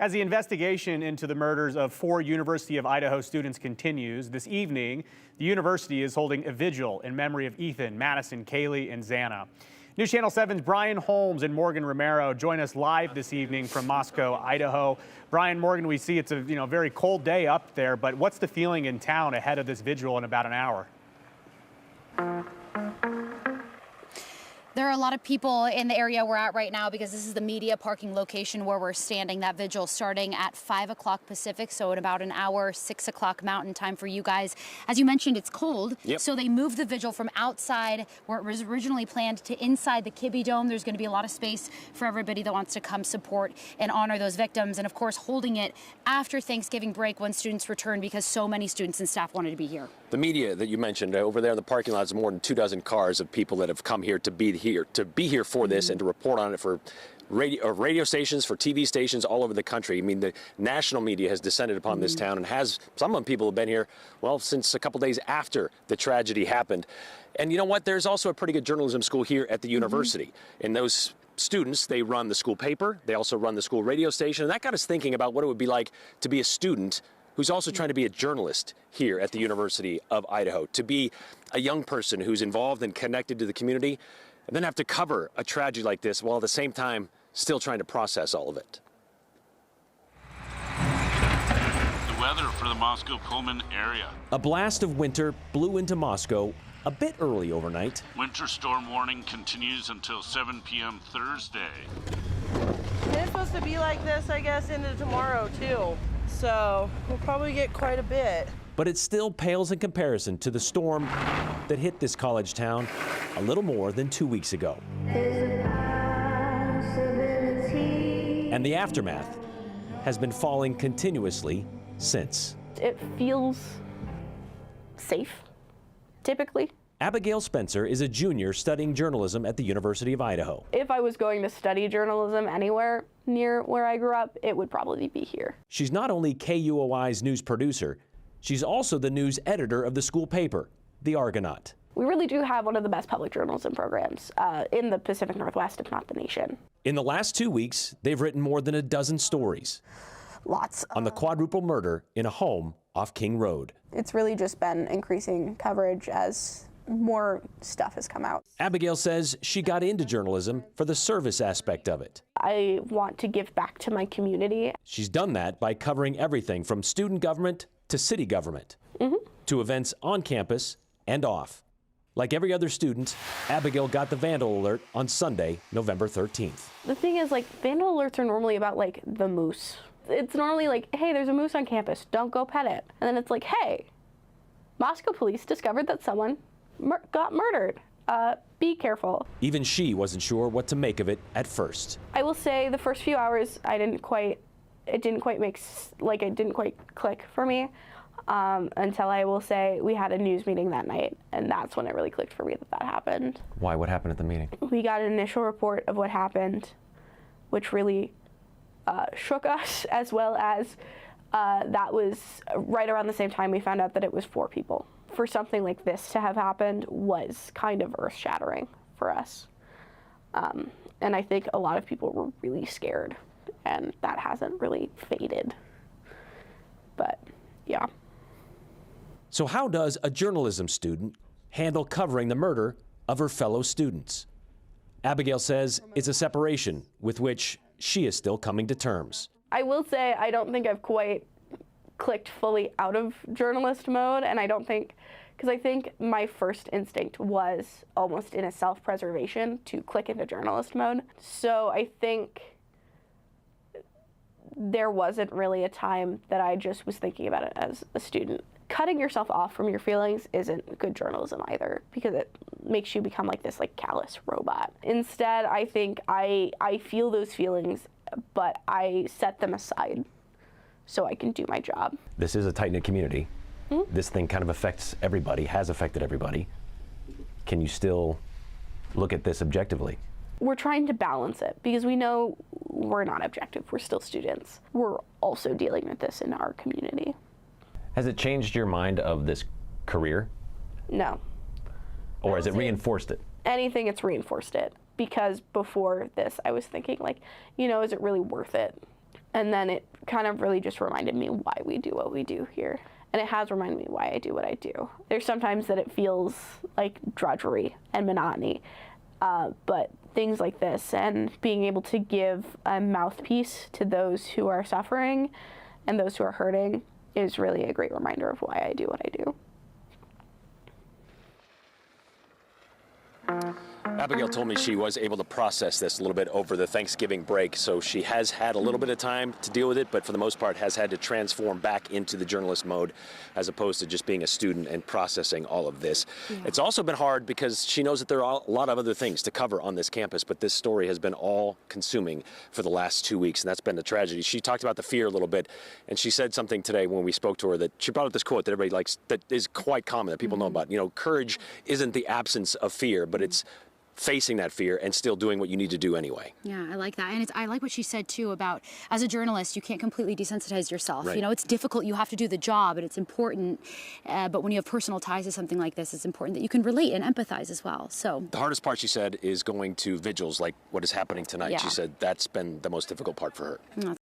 As the investigation into the murders of 4 University of Idaho students continues, this evening, the university is holding a vigil in memory of Ethan, Madison, Kaylee, and Xana. News Channel 7's Brian Holmes and Morgan Romero join us live this evening from Moscow, Idaho. Brian, Morgan, we see it's a very cold day up there, but what's the feeling in town ahead of this vigil in about an hour? There are a lot of people in the area we're at right now because this is the media parking location where we're standing. That vigil starting at 5 o'clock Pacific, so in about an hour, 6 o'clock Mountain Time for you guys. As you mentioned, it's cold, so they moved the vigil from outside where it was originally planned to inside the Kibbe Dome. There's going to be a lot of space for everybody that wants to come support and honor those victims, and of course holding it after Thanksgiving break when students return because so many students and staff wanted to be here. The media that you mentioned over there in the parking lot is more than 24 cars of people that have come here to be here for this and to report on it for radio stations, for TV stations all over the country. I mean, the national media has descended upon this town and some of people have been here, well, since a couple days after the tragedy happened. And you know what? There's also a pretty good journalism school here at the university. And those students, they run the school paper, they also run the school radio station, and that got us thinking about what it would be like to be a student who's also trying to be a journalist here at the University of Idaho, to be a young person who's involved and connected to the community, and then have to cover a tragedy like this while at the same time still trying to process all of it. The weather for the Moscow-Pullman area. A blast of winter blew into Moscow a bit early overnight. Winter storm warning continues until 7 p.m. Thursday. It's supposed to be like this, I guess, into tomorrow, too. So we'll probably get quite a bit. But it still pales in comparison to the storm that hit this college town a little more than 2 weeks ago. And the aftermath has been falling continuously since. It feels safe, typically. Abigail Spencer is a junior studying journalism at the University of Idaho. If I was going to study journalism anywhere near where I grew up, it would probably be here. She's not only KUOI's news producer, she's also the news editor of the school paper, The Argonaut. We really do have one of the best public journalism programs in the Pacific Northwest, if not the nation. In the last 2 weeks, they've written more than a dozen stories. Lots. On the quadruple murder in a home off King Road. It's really just been increasing coverage as more stuff has come out. Abigail says she got into journalism for the service aspect of it. I want to give back to my community. She's done that by covering everything from student government to city government, to events on campus and off. Like every other student, Abigail got the vandal alert on Sunday, November 13th. The thing is, like, vandal alerts are normally about, like, the moose. It's normally like, hey, there's a moose on campus, don't go pet it. And then it's like, hey, Moscow police discovered that someone got murdered. Be careful. Even she wasn't sure what to make of it at first. I will say the first few hours, it didn't quite click for me until I will say we had a news meeting that night, and that's when it really clicked for me that happened. Why? What happened at the meeting? We got an initial report of what happened, which really shook us, as well as that was right around the same time we found out that it was 4 people. For something like this to have happened was kind of earth-shattering for us. And I think a lot of people were really scared, and that hasn't really faded. But yeah. So how does a journalism student handle covering the murder of her fellow students? Abigail says it's a separation with which she is still coming to terms. I will say I don't think I've quite clicked fully out of journalist mode, and I think my first instinct was almost in a self-preservation to click into journalist mode. So I think there wasn't really a time that I just was thinking about it as a student. Cutting yourself off from your feelings isn't good journalism either, because it makes you become like this callous robot. Instead, I think I feel those feelings, but I set them aside so I can do my job. This is a tight-knit community. This thing kind of affects everybody, has affected everybody. Can you still look at this objectively? We're trying to balance it because we know we're not objective. We're still students. We're also dealing with this in our community. Has it changed your mind of this career? No. Or has it reinforced it? Anything, it's reinforced it. Because before this, I was thinking is it really worth it And then it kind of really just reminded me why we do what we do here. And it has reminded me why I do what I do. There's sometimes that it feels like drudgery and monotony, but things like this and being able to give a mouthpiece to those who are suffering and those who are hurting is really a great reminder of why I do what I do. Abigail told me she was able to process this a little bit over the Thanksgiving break, so she has had a little bit of time to deal with it, but for the most part has had to transform back into the journalist mode as opposed to just being a student and processing all of this. Yeah. It's also been hard because she knows that there are a lot of other things to cover on this campus, but this story has been all-consuming for the last 2 weeks, and that's been the tragedy. She talked about the fear a little bit, and she said something today when we spoke to her that she brought up this quote that everybody likes, that is quite common, that people know about. You know, courage isn't the absence of fear, but it's facing that fear and still doing what you need to do anyway. Yeah, I like that. And I like what she said too about, as a journalist, you can't completely desensitize yourself. Right. You know, it's difficult, you have to do the job, and it's important, but when you have personal ties to something like this, it's important that you can relate and empathize as well. So the hardest part, she said, is going to vigils like what is happening tonight. Yeah. She said that's been the most difficult part for her.